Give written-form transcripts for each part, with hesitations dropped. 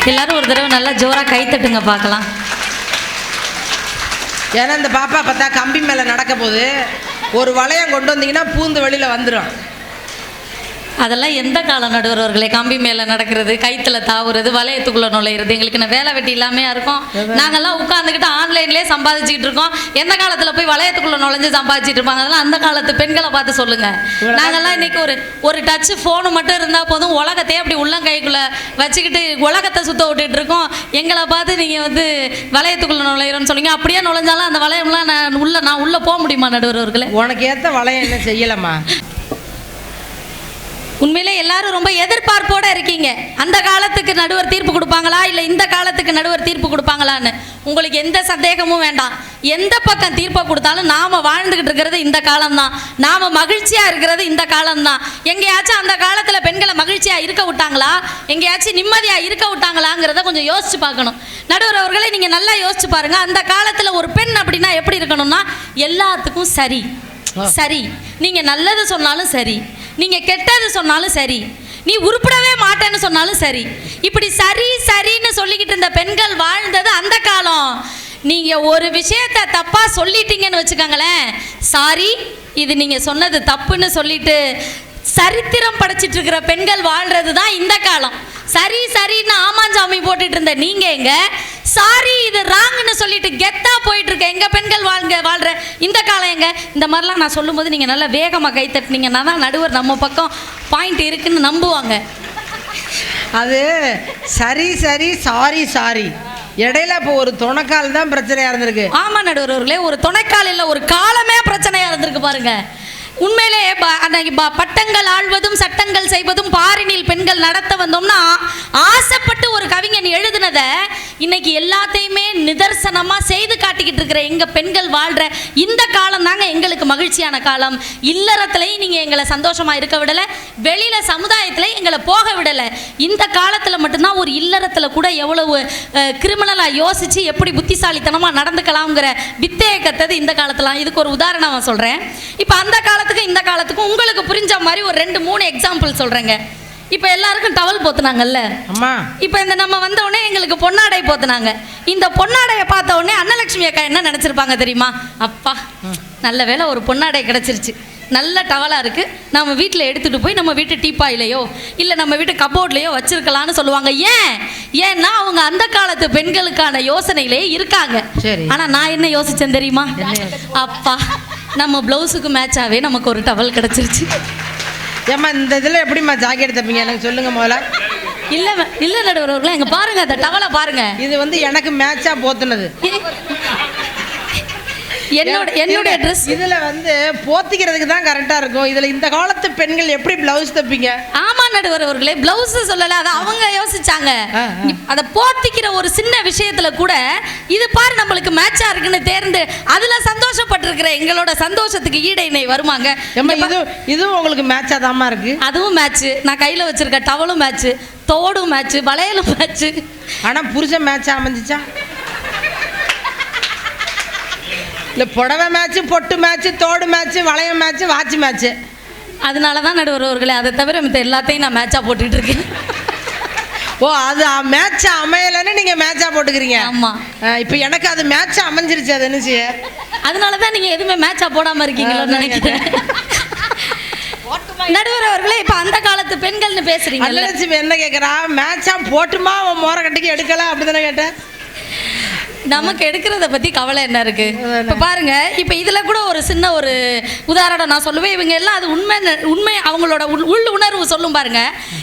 எல்லாரும் ஒரு தடவை நல்லா ஜோரா கை தட்டுங்க பார்க்கலாம். ஏன்னா இந்த பாப்பா பார்த்தா கம்பி மேலே நடக்க போது ஒரு வளையம் கொண்டு வந்தீங்கன்னா பூந்து வெளியில் வந்துடும். அதெல்லாம் எந்த காலம் நடுவர்களே? கம்பி மேலே நடக்கிறது, கைத்தில் தாவுறது, வளையத்துக்குள்ளே நுழையிறது. எங்களுக்கு நான் வேலை வெட்டி இல்லாமையா இருக்கும். நாங்கள்லாம் உட்காந்துக்கிட்டு ஆன்லைன்லேயே சம்பாதிச்சுக்கிட்டு இருக்கோம். எந்த காலத்தில் போய் வளையத்துக்குள்ளே நுழைஞ்சு சம்பாதிச்சுட்டு இருப்பாங்க? அதெல்லாம் அந்த காலத்து பெண்களை பார்த்து சொல்லுங்கள். நாங்கள்லாம் இன்றைக்கி ஒரு டச்சு ஃபோனு மட்டும் இருந்தால் போதும், உலகத்தையே அப்படி உள்ளங்கைக்குள்ளே வச்சுக்கிட்டு உலகத்தை சுத்த விட்டுட்டு இருக்கோம். எங்களை பார்த்து நீங்கள் வந்து வளையத்துக்குள்ளே நுழையிறோன்னு சொல்லிங்க. அப்படியே நுழைஞ்சாலும் அந்த வளையம்லாம் நான் உள்ளே போக முடியுமா நடுவர்களே? உனக்கு ஏற்ற வளையம் என்ன செய்யலாமா? உண்மையிலே எல்லாரும் ரொம்ப எதிர்பார்ப்போட இருக்கீங்க. அந்த காலத்துக்கு நடுவர் தீர்ப்பு கொடுப்பாங்களா இல்லை இந்த காலத்துக்கு நடுவர் தீர்ப்பு கொடுப்பாங்களான்னு உங்களுக்கு எந்த சந்தேகமும் வேண்டாம். எந்த பக்கம் தீர்ப்பை கொடுத்தாலும் நாம் வாழ்ந்துக்கிட்டு இருக்கிறது இந்த காலம்தான். நாம் மகிழ்ச்சியாக இருக்கிறது இந்த காலம்தான். எங்கேயாச்சும் அந்த காலத்தில் பெண்களை மகிழ்ச்சியாக இருக்க விட்டாங்களா, எங்கேயாச்சும் நிம்மதியாக இருக்க விட்டாங்களாங்கிறத கொஞ்சம் யோசிச்சு பார்க்கணும். நடுவர் அவர்களை நீங்கள் நல்லா யோசிச்சு பாருங்கள். அந்த காலத்தில் ஒரு பெண் அப்படின்னா எப்படி இருக்கணும்னா, எல்லாத்துக்கும் சரி சரி, நீங்கள் நல்லது சொன்னாலும் சரி, நீங்கள் கெட்டது சொன்னாலும் சரி, நீ உருப்படவே மாட்டேன்னு சொன்னாலும் சரி, இப்படி சரி சரின்னு சொல்லிக்கிட்டு இருந்த பெண்கள் வாழ்ந்தது அந்த காலம். நீங்கள் ஒரு விஷயத்தை தப்பாக சொல்லிட்டீங்கன்னு வச்சுக்கோங்களேன், சாரி இது நீங்கள் சொன்னது தப்புன்னு சொல்லிட்டு சரித்திரம் படைச்சிட்டு இருக்கிற பெண்கள் வாழ்றது தான் இந்த காலம். சரி சரின்னு ஆமாஞ்சாமி போட்டுட்டு இருந்த நீங்க எங்க சாரி இது ராங்னு சொல்லிட்டு கெத்தா போயிட்டு இருக்க எங்க பெண்கள் வாழ்ற இந்த காலம் எங்க? இந்த மாதிரிலாம் நான் சொல்லும்போது நீங்க நல்லா வேகமாக கை தட்டினீங்கன்னா தான் நடுவர் நம்ம பக்கம் பாயிண்ட் இருக்குன்னு நம்புவாங்க. அது சரி சரி சாரி சாரி இடையில இப்போ ஒரு துணைக்கால் தான் பிரச்சனையா இருந்திருக்கு. ஆமா நடுவர்களே, ஒரு துணைக்கால் இல்லை, ஒரு காலமே பிரச்சனையா இருந்திருக்கு பாருங்க. உண்மையிலே பட்டங்கள் ஆள்வதும் சட்டங்கள் செய்வதும் பாரினில் பெண்கள் நடத்த வந்தோம்னா ஆசைப்பட்டு ஒரு கவிஞன் எழுதுனதை இன்னைக்கு எல்லாத்தையுமே நிதர்சனமாக செய்து காட்டிக்கிட்டு இருக்கிற எங்கள் பெண்கள் வாழ்கிற இந்த காலம் தாங்க எங்களுக்கு மகிழ்ச்சியான காலம். இல்லறத்துலையும் நீங்கள் எங்களை சந்தோஷமாக இருக்க விடலை, வெளியில் சமுதாயத்தில் எங்களை போக விடலை. இந்த காலத்தில் மட்டும்தான் ஒரு இல்லறத்தில் கூட எவ்வளவு கிரிமினலாக யோசித்து எப்படி புத்திசாலித்தனமாக நடந்துக்கலாம்ங்கிற வித்தையை கத்தது இந்த காலத்தில். இதுக்கு ஒரு உதாரணம் சொல்கிறேன். இப்போ அந்த காலத்துக்கு இந்த காலத்துக்கும் உங்களுக்கு புரிஞ்ச மாதிரி ஒரு 2-3 எக்ஸாம்பிள் சொல்றேங்க. இப்போ எல்லாருக்கும் டவல் போத்துனாங்கல்ல அம்மா, இப்போ இந்த நம்ம வந்த உடனே எங்களுக்கு பொன்னாடை போத்துனாங்க. இந்த பொன்னாடையை பார்த்த உடனே அன்னலட்சுமி அக்கா என்ன நினைச்சிருப்பாங்க தெரியுமா? அப்பா நல்ல வேளை ஒரு பொன்னாடை கிடைச்சிருச்சு, நல்ல டவலாக இருக்குது, நம்ம வீட்டில் எடுத்துகிட்டு போய் நம்ம வீட்டு டீப்பாயிலையோ இல்லை நம்ம வீட்டு கபோர்ட்லேயோ வச்சிருக்கலான்னு சொல்லுவாங்க. ஏன்னா அவங்க அந்த காலத்து பெண்களுக்கான யோசனையிலே இருக்காங்க. ஆனால் நான் என்ன யோசித்தேன் தெரியுமா? அப்பா நம்ம ப்ளவுஸுக்கு மேட்சாகவே நமக்கு ஒரு டவல் கிடச்சிருச்சு. ஏம்மா இந்த இதில் எப்படிம்மா ஜாக்கெட் தப்பீங்க எனக்கு சொல்லுங்கள் முதல்ல. இல்லை நடுவர்களே, எங்கே பாருங்கள், அந்த டவலை பாருங்கள். இது வந்து எனக்கு மேட்சாக போத்துனது. என்னுடைய ட்ரெஸ் இதுல வந்து போத்திக்கிறதுக்கு தான் கரெக்டா இருக்கும். இதுல இந்த காலத்து பெண்கள் எப்படி பிளவுஸ் தப்பீங்க? ஆமா நடுவர் அவர்களே, பிளவுஸ் சொல்லல, அதை அவங்க யோசிச்சாங்க. அதை போத்திக்கிற ஒரு சின்ன விஷயத்துல கூட இது பாரு நம்மளுக்கு மேட்சா இருக்குன்னு தேர்ந்து அதுல சந்தோஷப்பட்டிருக்கிற எங்களோட சந்தோஷத்துக்கு ஈடு இணை வருமாங்க? இதுவும் உங்களுக்கு மேட்சா தாமா இருக்கு. அதுவும் மேட்ச், நான் கையில வச்சிருக்க டவலும் மேட்ச், தோடும் மேட்ச், வளையலும் மேட்ச். ஆனா புருஷன் மேட்சா அமைஞ்சிச்சா? இல்லை புடவை மேட்ச்சு, பொட்டு மேட்ச்சு, தோடு மேட்ச்சு, வளையம் மேட்ச்சு, வாட்ச் மேட்ச்சு. அதனால தான் நடுவர்களே, அதை தவிர மற்ற எல்லாத்தையும் நான் மேட்சாக போட்டுக்கிட்டு இருக்கேன். ஓ, அது மேட்சா அமையலைன்னு நீங்கள் மேட்சாக போட்டுக்கிறீங்க? ஆமாம். இப்போ எனக்கு அது மேட்சா அமைஞ்சிருச்சு, அது என்ன செய்ய? அதனால தான் நீங்கள் எதுவுமே மேட்சாக போடாமல் இருக்கீங்களோன்னு நினைக்கிறேன். நடுவர் அவர்களே, இப்போ அந்த காலத்து பெண்கள்னு பேசுறீங்க. என்ன கேட்குறா? மேட்சா போட்டுமா அவன் மோர கட்டிக்கு எடுக்கலாம் அப்படி தானே கேட்டேன். நமக்கு எடுக்கிறத பற்றி கவலை என்ன இருக்கு? இப்போ பாருங்க, இப்போ இதில் கூட ஒரு சின்ன ஒரு உதாரணம் நான் சொல்லுவேன். இவங்க எல்லாம் அது உண்மை அவங்களோட உள் உணர்வு சொல்லும் பாருங்க.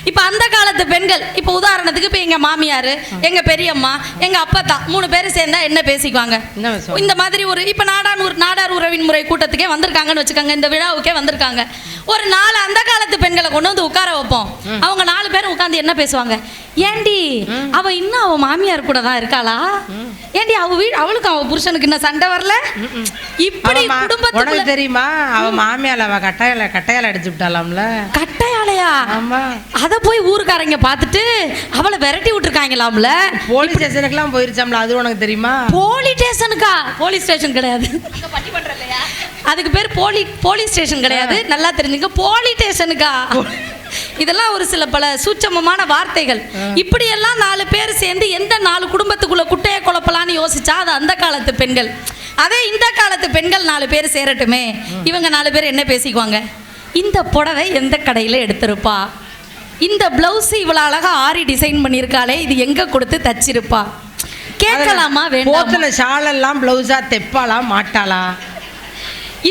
இப்போ அந்த காலத்து பெண்கள், இப்போ உதாரணத்துக்கு இப்போ எங்கள் மாமியார், எங்கள் பெரியம்மா, எங்கள் அப்பத்தா 3 பேர் சேர்ந்தா என்ன பேசிக்குவாங்க? இந்த மாதிரி ஒரு இப்போ நாடார் உறவின் முறை கூட்டத்துக்கே வந்திருக்காங்கன்னு வச்சுக்கோங்க, இந்த விழாவுக்கே வந்திருக்காங்க. ஒரு 4 அந்த காலத்து பெண்களை கொண்டு வந்து உட்கார வைப்போம். அவங்க 4 பேரும் உட்காந்து என்ன பேசுவாங்க? ஏண்டி அவ இன்னும் அவ மாமியார் கூட தான் இருக்காளா? ஏண்டி அவளுக்கு அவ புருஷனுக்கு என்ன சண்டை வரல? இப்படி குடும்பத்துக்கு தெரியுமா? அவ மாமியால அவ கட்டையால அடிச்சு விட்டாலாம்ல. கட்டையாலையா? ஆமா. அத போய் ஊருக்காரங்க பார்த்துட்டு அவளை விரட்டி விட்டுருக்காங்களாம்ல. போலீஸ் ஸ்டேஷனுக்குலாம் போயிருச்சாம்ல, அது உனக்கு தெரியுமா? போலீஸ் ஸ்டேஷனுக்கா? போலீஸ் ஸ்டேஷன் கிடையாது, அதுக்கு பேர் போலீஸ் ஸ்டேஷன் கிடையாது. நல்லா தெரிஞ்சுங்க, போலீஸ் ஸ்டேஷனுக்கா? இதெல்லாம் ஒரு சில பல சூட்சமமான வார்த்தைகள். இப்படியெல்லாம் 4 பேர் சேர்ந்து எந்த 4 குடும்பத்துக்குள்ள குட்டையை குழப்பலான்னு யோசிச்சா அது அந்த காலத்து பெண்கள். அதே இந்த காலத்து பெண்கள் 4 பேர் சேரட்டுமே, இவங்க 4 பேர் என்ன பேசிக்குவாங்க? இந்த புடவை எந்த கடையில் எடுத்திருப்பா, இந்த பிளவுஸ் இவ்வளோ அழகா ஆரி டிசைன் பண்ணியிருக்காளே, இது எங்க கொடுத்து தச்சிருப்பா, கேட்கலாமா வேண்டாம்? ஷாலெல்லாம் பிளவுஸா தெப்பாளா மாட்டாளா?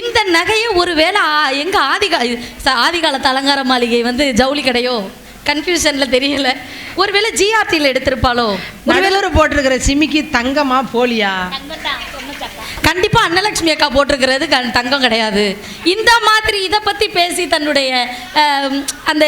இந்த நகையை ஒருவேளை எங்க ஆதிகாலத்து அலங்கார மாளிகை வந்து ஜவுளி கடையோ, கன்ஃபியூஷன்ல தெரியல, ஒருவேளை ஜிஆர்டியில் எடுத்திருப்பாளோ? ஒருவேளை போட்டிருக்கிற சிமிக்கு தங்கமா போலியா? கண்டிப்பா அன்னலட்சுமி அக்கா போட்டிருக்கிறது தங்கம் கிடையாது. இந்த மாதிரி இதை பத்தி பேசி தன்னுடைய அந்த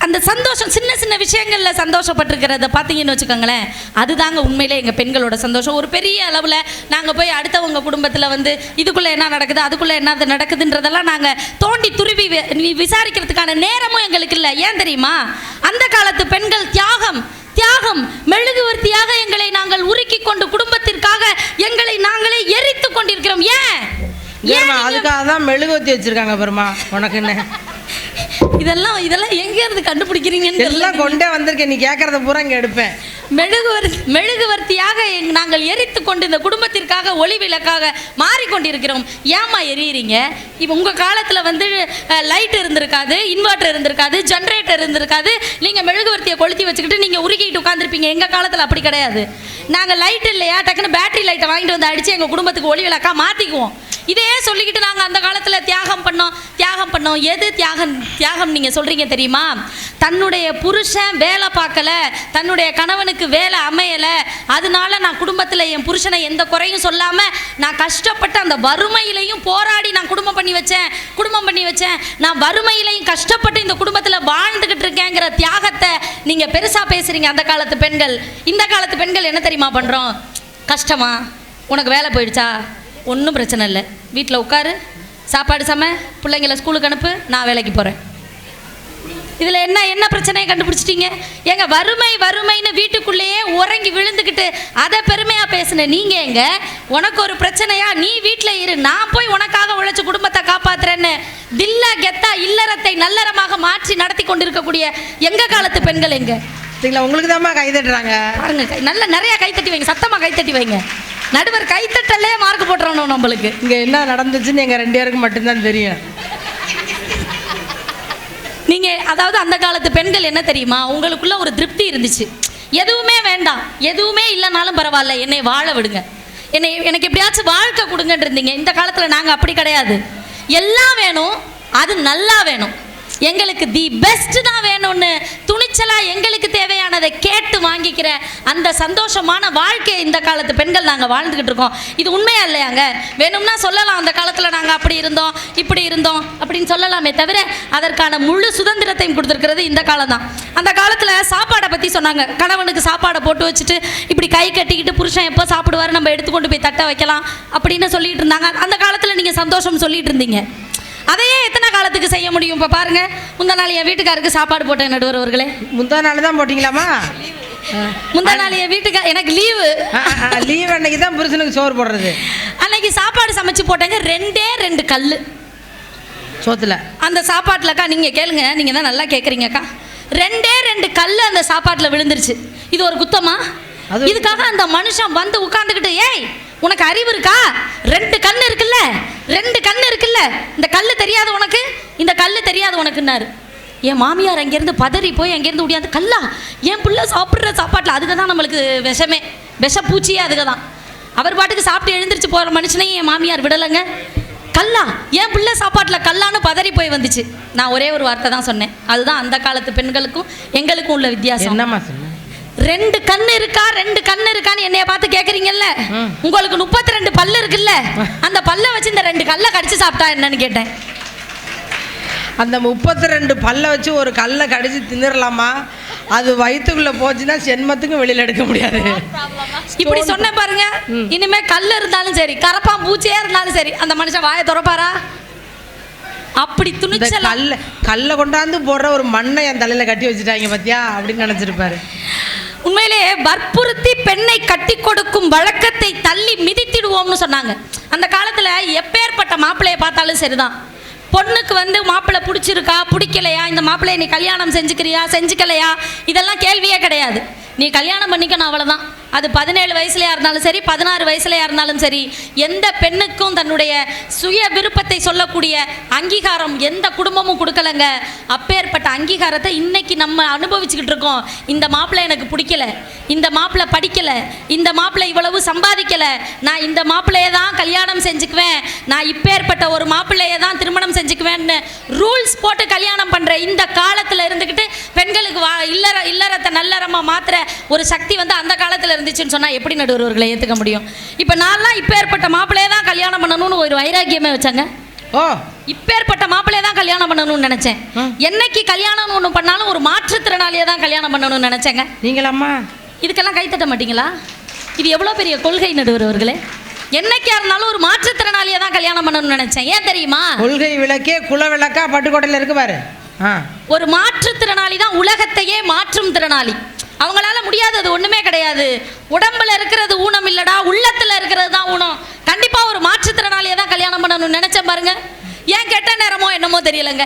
அந்த சந்தோஷம், சின்ன சின்ன விஷயங்கள்ல சந்தோஷப்பட்டிருக்கிறத பார்த்தீங்கன்னு வச்சுக்கோங்களேன், அதுதாங்க உண்மையிலே எங்கள் பெண்களோட சந்தோஷம். ஒரு பெரிய அளவில் நாங்கள் போய் அடுத்தவங்க குடும்பத்தில் வந்து இதுக்குள்ளே என்ன நடக்குது அதுக்குள்ளே என்ன நடக்குதுன்றதெல்லாம் நாங்கள் தோண்டி துருவி விசாரிக்கிறதுக்கான நேரமும் எங்களுக்கு இல்லை. ஏன் தெரியுமா? அந்த காலத்து பெண்கள் தியாகம் மெழுகுவர்த்தியாக எங்களை நாங்கள் உருக்கி கொண்டு குடும்பத்திற்காக எங்களை நாங்களே எரித்து கொண்டிருக்கிறோம். ஏன் அதுக்காக தான் மெழுகுவர்த்தி வச்சிருக்காங்க பெருமா. உனக்கு என்ன இதெல்லாம் எங்க இருந்து கண்டுபிடிக்கிறீங்கன்னு எல்லாம் கொண்டே வந்திருக்கேன். நீ கேட்கறத பூரா இங்க எடுப்பேன். மெழுகுவர்த்தியாக நாங்கள் எரித்து கொண்டு இந்த குடும்பத்திற்காக ஒளி விளக்காக மாறிக்கொண்டிருக்கிறோம். ஏமா எரியுறீங்க? இப்போ உங்க காலத்துல வந்து லைட் இருந்திருக்காது, இன்வெர்டர் இருந்திருக்காது, ஜென்ரேட்டர் இருந்திருக்காது, நீங்க மெழுகுவர்த்தியை கொளுத்தி வச்சுக்கிட்டு நீங்க உருக்கிட்டு உட்காந்துருப்பீங்க. எங்க காலத்துல அப்படி கிடையாது. நாங்க லைட் இல்லையா, டக்குன்னு பேட்டரி லைட்டை வாங்கிட்டு வந்து அடிச்சு எங்க குடும்பத்துக்கு ஒளி விளக்கா மாத்திக்குவோம். இதே சொல்லிக்கிட்டு நாங்கள் அந்த காலத்தில் தியாகம் பண்ணோம். எது தியாகம் நீங்கள் சொல்கிறீங்க தெரியுமா? தன்னுடைய புருஷன் வேலை பார்க்கல, தன்னுடைய கணவனுக்கு வேலை அமையலை, அதனால நான் குடும்பத்தில் என் புருஷனை எந்த குறையும் சொல்லாமல் நான் கஷ்டப்பட்டு அந்த வறுமையிலையும் போராடி நான் குடும்பம் பண்ணி வச்சேன். நான் வறுமையிலையும் கஷ்டப்பட்டு இந்த குடும்பத்தில் வாழ்ந்துக்கிட்டு இருக்கேங்கிற தியாகத்தை நீங்கள் பெருசாக பேசுகிறீங்க அந்த காலத்து பெண்கள். இந்த காலத்து பெண்கள் என்ன தெரியுமா பண்ணுறோம்? கஷ்டமா? உனக்கு வேலை போயிடுச்சா? ஒன்றும் பிரச்சனை இல்லை, வீட்டில் உட்காரு, சாப்பாடு சமை, பிள்ளைங்களை ஸ்கூலுக்கு அனுப்பு, நான் வேலைக்கு போகிறேன். இதில் என்ன பிரச்சனையை கண்டுபிடிச்சிட்டீங்க? எங்க வறுமைன்னு வீட்டுக்குள்ளேயே உறங்கி விழுந்துக்கிட்டு அதை பெருமையாக பேசுன நீங்கள் எங்க உனக்கு ஒரு பிரச்சனையா, நீ வீட்டில் இரு, நான் போய் உனக்காக உழைச்சி குடும்பத்தை காப்பாத்துறேன்னு தில்லா கெத்தா இல்லறத்தை நல்லறமாக மாற்றி நடத்தி கொண்டிருக்கக்கூடிய எங்க காலத்து பெண்கள் எங்க? உங்களுக்கு தான் கை தட்டுறாங்க பாருங்க. நல்ல நிறைய கைத்தட்டி வைங்க, சத்தமாக கைத்தட்டி வைங்க. நடுவர் கைத்தட்டலே மார்க் போட்டுறணும். நம்மளுக்கு இங்க என்ன நடந்துச்சுன்னு எங்க 2 பேருக்கு மட்டும்தான் தெரியும். நீங்க அதாவது அந்த காலத்து பெண்கள் என்ன தெரியுமா, உங்களுக்குள்ள ஒரு திருப்தி இருந்துச்சு. எதுவுமே வேண்டாம், எதுவுமே இல்லைனாலும் பரவாயில்ல, என்னை வாழ விடுங்க, எனக்கு எப்படியாச்சும் வாழ்க்கை கொடுங்கன்னு இருந்தீங்க. இந்த காலத்துல நாங்க அப்படி கிடையாது. எல்லாம் வேணும், அது நல்லா வேணும், எங்களுக்கு தி பெஸ்ட் தான் வேணும்னு துணிச்சலா எங்களுக்கு தேவையானதை கேட்டு வாங்கிக்கிற அந்த சந்தோஷமான வாழ்க்கையை இந்த காலத்து பெண்கள் நாங்கள் வாழ்ந்துக்கிட்டு இருக்கோம். இது உண்மையா இல்லையாங்க? வேணும்னா சொல்லலாம், அந்த காலத்தில் நாங்கள் அப்படி இருந்தோம் இப்படி இருந்தோம் அப்படின்னு சொல்லலாமே தவிர அதற்கான முழு சுதந்திரத்தையும் கொடுத்துருக்கிறது இந்த காலம் தான். அந்த காலத்தில் சாப்பாடை பற்றி சொன்னாங்க. கணவனுக்கு சாப்பாடை போட்டு வச்சுட்டு இப்படி கை கட்டிக்கிட்டு புருஷன் எப்போ சாப்பிடுவாரு நம்ம எடுத்துக்கொண்டு போய் தட்ட வைக்கலாம் அப்படின்னு சொல்லிட்டு இருந்தாங்க. அந்த காலத்தில் நீங்கள் சந்தோஷம் சொல்லிட்டு இருந்தீங்க. அதையே எத்தனை காலத்துக்கு செய்ய முடியும்? இப்போ பாருங்க, முந்தா நாள் என் வீட்டுக்காருக்கு சாப்பாடு போட்டேன். நடுவர் அவர்களே, முந்தா நாள் தான் போட்டிங்களாமா? முந்தா நாள் என் வீட்டுக்கு எனக்கு லீவு அன்னைக்கு தான் புருஷனுக்கு சோறு போடுறது. அன்னைக்கு சாப்பாடு சமைச்சு போட்டேங்க. 2 கல் சோத்துல அந்த சாப்பாட்டுலக்கா. நீங்க கேளுங்க, நீங்க தான் நல்லா கேட்குறீங்கக்கா. 2 கல் அந்த சாப்பாட்டில் விழுந்துருச்சு. இது ஒரு குத்தமா? இதுக்காக அந்த மனுஷன் வந்து உட்கார்ந்துக்கிட்டு, ஏய் உனக்கு அறிவு இருக்கா? 2 கண்ணு இருக்குல்ல, 2 கண்ணு இருக்குல்ல, இந்த கல்லு தெரியாது உனக்கு, இந்த கல்லு தெரியாது உனக்குன்னாரு. என் மாமியார் அங்கேருந்து பதறி போய் அங்கேருந்து ஓடியாந்து, கல்லா? என் பிள்ளை சாப்பிட்ற சாப்பாட்டில் அதுக்கு தான் நம்மளுக்கு விஷப்பூச்சியே அதுக்கு தான். அவர் பாட்டுக்கு சாப்பிட்டு எழுந்திரிச்சு போகிற மனுஷனையும் என் மாமியார் விடலைங்க. கல்லா? என் பிள்ளை சாப்பாட்டில் கல்லான்னு பதறி போய் வந்துச்சு. நான் ஒரே ஒரு வார்த்தை தான் சொன்னேன். அதுதான் அந்த காலத்து பெண்களுக்கும் எங்களுக்கும் உள்ள வித்தியாசம். என்னம்மா சொன்ன? 2 கண்ணு இருக்கான்னு என்னைய பார்த்து கேக்குறீங்கல்ல. உங்களுக்கு 32 பல்லு இருக்குல்ல, அந்த பல்ல வச்சு இந்த 2 கல்லை கடிச்சு சாப்பிட்டா என்னன்னு கேட்டேன். அந்த 32 பல்ல வச்சு ஒரு கல்லை கடிச்சு தின்னுடலாமா? அது வயிற்றுக்குள்ள போச்சுன்னா சென்மத்துக்கும் வெளியில எடுக்க முடியாது. இப்படி சொன்ன பாருங்க. இனிமே கல் இருந்தாலும் சரி, கரப்பான் பூச்சியே இருந்தாலும் சரி, அந்த மனுஷன் வாயை திறப்பாரா? அப்படி துணிச்சல். கல்லை கொண்டாந்து போடுற ஒரு மண்ணை என் தலையில கட்டி வச்சுட்டாங்க பாத்தியா அப்படின்னு நினைச்சிருப்பாரு. உண்மையிலே வற்புறுத்தி பெண்ணை கட்டி கொடுக்கும் வழக்கத்தை தள்ளி மிதித்திடுவோம்னு சொன்னாங்க. அந்த காலத்துல எப்பேற்பட்ட மாப்பிள்ளையை பார்த்தாலும் சரிதான், பொண்ணுக்கு வந்து மாப்பிள்ளை பிடிச்சிருக்கா பிடிக்கலையா, இந்த மாப்பிள்ளையை நீ கல்யாணம் செஞ்சுக்கிறியா செஞ்சுக்கலையா, இதெல்லாம் கேள்வியே கிடையாது. நீ கல்யாணம் பண்ணிக்கணும், அவ்வளோதான். அது 17 வயசுலையா இருந்தாலும் சரி, 16 வயசுலையா இருந்தாலும் சரி, எந்த பெண்ணுக்கும் தன்னுடைய சுய விருப்பத்தை சொல்லக்கூடிய அங்கீகாரம் எந்த குடும்பமும் கொடுக்கலங்க. அப்பேற்பட்ட அங்கீகாரத்தை இன்னைக்கு நம்ம அனுபவிச்சுக்கிட்டு இருக்கோம். இந்த மாப்பிள்ளை எனக்கு பிடிக்கல, இந்த மாப்பிள்ளை படிக்கலை, இந்த மாப்பிள்ளை இவ்வளவு சம்பாதிக்கலை, நான் இந்த மாப்பிள்ளையை தான் கல்யாணம் செஞ்சுக்குவேன், நான் இப்பேற்பட்ட ஒரு மாப்பிள்ளையை தான் திருமணம் செஞ்சுக்குவேன்னு ரூல்ஸ் போட்டு கல்யாணம் பண்ணுற இந்த காலத்தில் இருந்துக்கிட்டு பெண்களுக்கு இல்லறத்தை நல்லறமாக மாற்றுற ஒரு சக்தி வந்து அந்த காலத்தில் இருந்துச்சுன்னு சொன்னால் எப்படி நடுவர்களை ஏற்றுக்க முடியும்? இப்போ நான்லாம் இப்பேற்பட்ட மாப்பிள்ளையை தான் கல்யாணம் பண்ணணும்னு ஒரு வைராக்கியமே வச்சாங்க. ஓ, இப்பேற்பட்ட மாப்பிள்ளையை தான் கல்யாணம் பண்ணணும்னு நினச்சேன். என்னைக்கு கல்யாணம் ஒன்று பண்ணாலும் ஒரு மாற்றுத்திறனாளியை தான் கல்யாணம் பண்ணணும்னு நினச்சேங்க. நீங்களாம்மா இதுக்கெல்லாம் கைத்தட்ட மாட்டீங்களா? இது எவ்வளோ பெரிய கொள்கை நடுவர்களே. என்னைக்கா இருந்தாலும் ஒரு மாற்றுத்திறனாளியை தான் கல்யாணம் பண்ணணும்னு நினச்சேன். ஏன் தெரியுமா? கொள்கை விளக்கே குல விளக்கா பட்டுக்கோட்டையில் இருக்கு பாரு. ஒரு மாற்றுத்திறனாளி தான் உலகத்தையே மாற்றும் திறனாளி. அவங்களால முடியாதது ஒண்ணுமே கிடையாது. உடம்புல இருக்கிறது ஊனம் இல்லடா, உள்ளத்துல இருக்கிறது தான் ஊனம். கண்டிப்பா ஒரு மாற்றுத்திறனாளியை தான் கல்யாணம் பண்ணணும்னு நினைச்சேன் பாருங்க. ஏன் கெட்ட நேரமோ என்னமோ தெரியலங்க,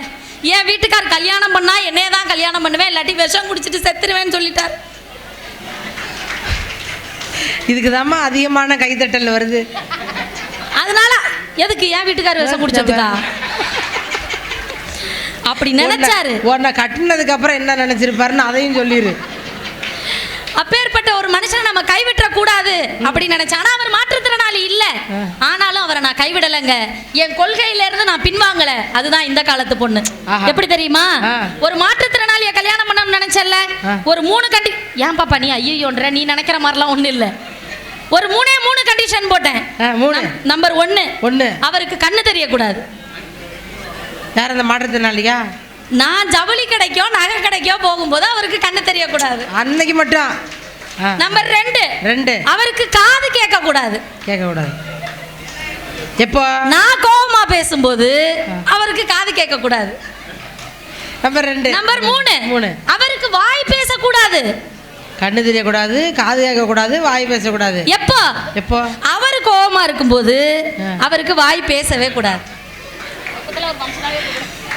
என் வீட்டுக்கார் கல்யாணம் பண்ணா என்னைய தான் கல்யாணம் பண்ணுவேன், இல்லாட்டி விஷம் குடிச்சிட்டு செத்துருவேன்னு சொல்லிட்டார். இதுக்கு தாம்மா அதிகமான கைத்தட்டல் வருது. அதனால எதுக்கு என் வீட்டுக்கார் விஷம் குடிச்சதுக்கா அப்படி நினைச்சாரு. உன்னை கட்டினதுக்கு அப்புறம் என்ன நினைச்சிருப்பாருன்னு அதையும் சொல்லிடு. அப்பேற்பட்ட ஒரு மனுஷனை நம்ம கைவிட்ட கூடாது அப்படின்னு நினைச்சேன். ஆனா அவர் மாற்றுத்திறனாளி இல்ல, ஆனாலும் அவரை நான் கைவிடலைங்க. என் கொள்கையில இருந்து நான் பின்வாங்கல. அதுதான் இந்த காலத்து பொண்ணு. எப்படி தெரியுமா? ஒரு மாற்றுத்திறனாளியை கல்யாணம் பண்ணணும்னு நினைச்சல, ஒரு 3 ஏன் பாப்பா நீ ஐயோன்ற நீ நினைக்கிற மாதிரிலாம் ஒண்ணு இல்ல. ஒரு 3 கண்டிஷன் போட்டேன். நம்பர் 1, அவருக்கு கண்ணு தெரியக்கூடாது. யார் அந்த மாற்றுத்திறனாளியா? நான் ஜவுளி கடைக்கோ நகை கடைக்கோ போகும்போது அவருக்கு கண்ணு தெரியக்கூடாது, அன்னைக்கு மட்டும். நம்பர் 2, அவருக்கு காது கேட்கக்கூடாது. எப்போ நான் கோவமா பேசும்போது அவருக்கு காது கேட்கக்கூடாது. நம்பர் 3, அவருக்கு வாய் பேசக்கூடாது. கண்ணு தெரியக்கூடாது, காது கேட்கக்கூடாது, வாய் பேசக்கூடாது. எப்போ அவர் கோவமா இருக்கும்போது அவருக்கு வாய் பேசவே கூடாது.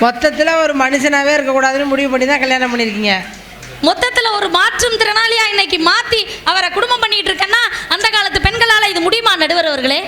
மொத்தத்தில் ஒரு மனுஷனாவே இருக்கக்கூடாதுன்னு முடிவு பண்ணி தான் கல்யாணம் பண்ணியிருக்கீங்க. மொத்தத்தில் ஒரு மாற்றும் திறனாளியா இன்னைக்கு மாற்றி அவரை குடும்பம் பண்ணிட்டு இருக்கேன்னா அந்த காலத்து பெண்களால் இது முடியுமா நடுவர்களே?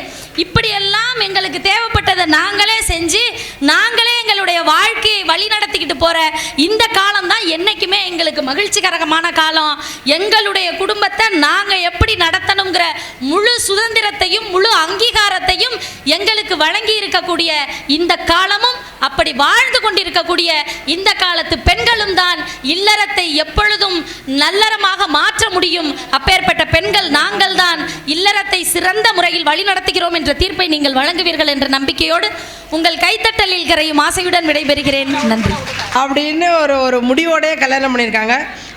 இப்படியெல்லாம் எங்களுக்கு தேவைப்பட்டதை நாங்களே செஞ்சு நாங்களே எங்களுடைய வாழ்க்கையை வழி நடத்திக்கிட்டு போகிற இந்த காலம் தான் என்றைக்குமே எங்களுக்கு மகிழ்ச்சிகரமான காலம். எங்களுடைய குடும்பத்தை நாங்கள் எப்படி நடத்தணுங்கிற முழு சுதந்திரத்தையும் முழு அங்கீகாரத்தையும் எங்களுக்கு வழங்கி இருக்கக்கூடிய இந்த காலமும் அப்படி வாழ்ந்து கொண்டிருக்கக்கூடிய இந்த காலத்து பெண்களும் தான் இல்லறத்தை எப்பொழுதும் நல்லறமாக மாற்ற முடியும். அப்பேற்பட்ட பெண்கள் நாங்கள் தான் இல்லறத்தை சிறந்த முறையில் வழி நடத்துகிறோம் என்ற தீர்ப்பை நீங்கள் வழங்குவீர்கள் என்ற நம்பிக்கையோடு உங்கள் கைத்தட்டலில் கரையும் ஆசையுடன் விடைபெறுகிறேன். நன்றி. அப்படின்னு ஒரு முடிவோடய கல்யாணம் பண்ணியிருக்காங்க.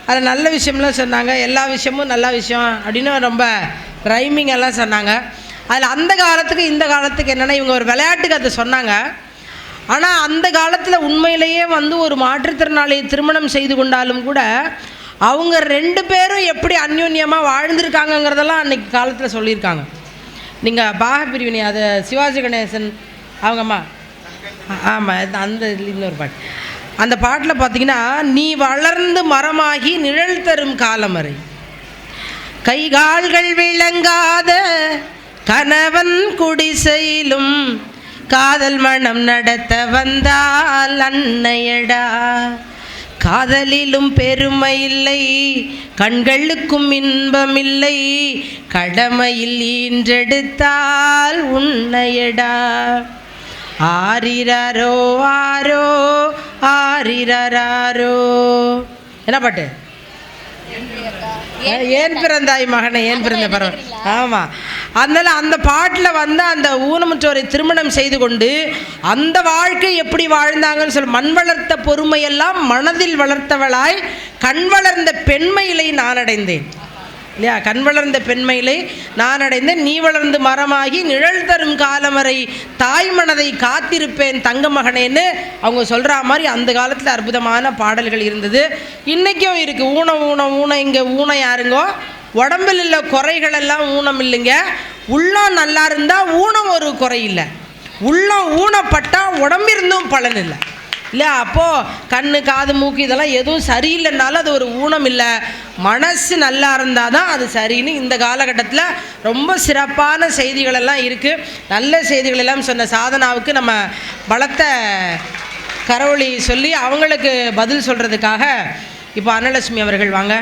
அது நல்ல விஷயம்லாம் சொன்னாங்க, எல்லா விஷயமும் நல்ல விஷயம் அப்படின்னு ரொம்ப ரைமிங் எல்லாம் சொன்னாங்க. அதில் அந்த காலத்துக்கு இந்த காலத்துக்கு என்னென்னா இவங்க ஒரு விளையாட்டுக்கு அதை சொன்னாங்க. ஆனால் அந்த காலத்தில் உண்மையிலேயே ஒரு மாற்றுத்திறனாளியை திருமணம் செய்து கொண்டாலும் கூட அவங்க 2 பேரும் எப்படி அந்யோன்யமாக வாழ்ந்திருக்காங்கங்கிறதெல்லாம் அன்றைக்கி காலத்தில் சொல்லியிருக்காங்க. நீங்கள் பாகப்பிரிவினை அதை சிவாஜி கணேசன் அவங்கம்மா ஆமாம் அந்த இன்னொரு பாட்டு, அந்த பாட்டில் பார்த்தீங்கன்னா, நீ வளர்ந்து மரமாகி நிழல் தரும் காலம் வரை கைகால்கள் விளங்காத கணவன் குடிசையிலும் காதல் மனம் நடத்த வந்தால் அன்னையடா, காதலிலும் பெருமை இல்லை கண்களுக்கும் இன்பமில்லை கடமையில் ஈன்றெடுத்தால் உன்னையடா. ஆரிரரோ ஆரோ ஆரிரரோ. என்ன பாட்டு? ஏன் பிறந்தாய் மகனை ஏன் பிறந்த பரவ. ஆமாம், அதனால் அந்த பாட்டில் அந்த ஊனமுற்றோரை திருமணம் செய்து கொண்டு அந்த வாழ்க்கை எப்படி வாழ்ந்தாங்கன்னு சொல்லி, மண் வளர்த்த பொறுமையெல்லாம் மனதில் வளர்த்தவளாய் கண் வளர்ந்த பெண்மையிலை நான் அடைந்தேன் இல்லையா? கண் வளர்ந்த பெண்மையிலை நான் அடைந்தேன், நீ வளர்ந்து மரமாகி நிழல் தரும் காலம் வரை தாய் மனதை காத்திருப்பேன் தங்க மகனேன்னு அவங்க சொல்கிற மாதிரி அந்த காலத்தில் அற்புதமான பாடல்கள் இருந்தது. இன்றைக்கும் இருக்குது. ஊனம் ஊனம் ஊனம், இங்கே ஊனம் யாருங்கோ? உடம்பில் உள்ள குறைகளெல்லாம் ஊனம் இல்லைங்க. உள்ளம் நல்லா இருந்தால் ஊனம் ஒரு குறை இல்லை. உள்ளம் ஊனப்பட்டால் உடம்பிருந்தும் பலன் இல்லை இல்லையா? அப்போது கண்ணு காது மூக்கு இதெல்லாம் எதுவும் சரியில்லைனாலும் அது ஒரு ஊனம் இல்லை. மனசு நல்லா இருந்தால் தான் அது சரின்னு இந்த காலகட்டத்தில் ரொம்ப சிறப்பான செய்திகளெல்லாம் இருக்குது. நல்ல செய்திகள் எல்லாம் சொன்ன சாதனாவுக்கு நம்ம பலத்த கரவொலி சொல்லி அவங்களுக்கு பதில் சொல்கிறதுக்காக இப்போ அன்னலட்சுமி அவர்கள் வாங்க.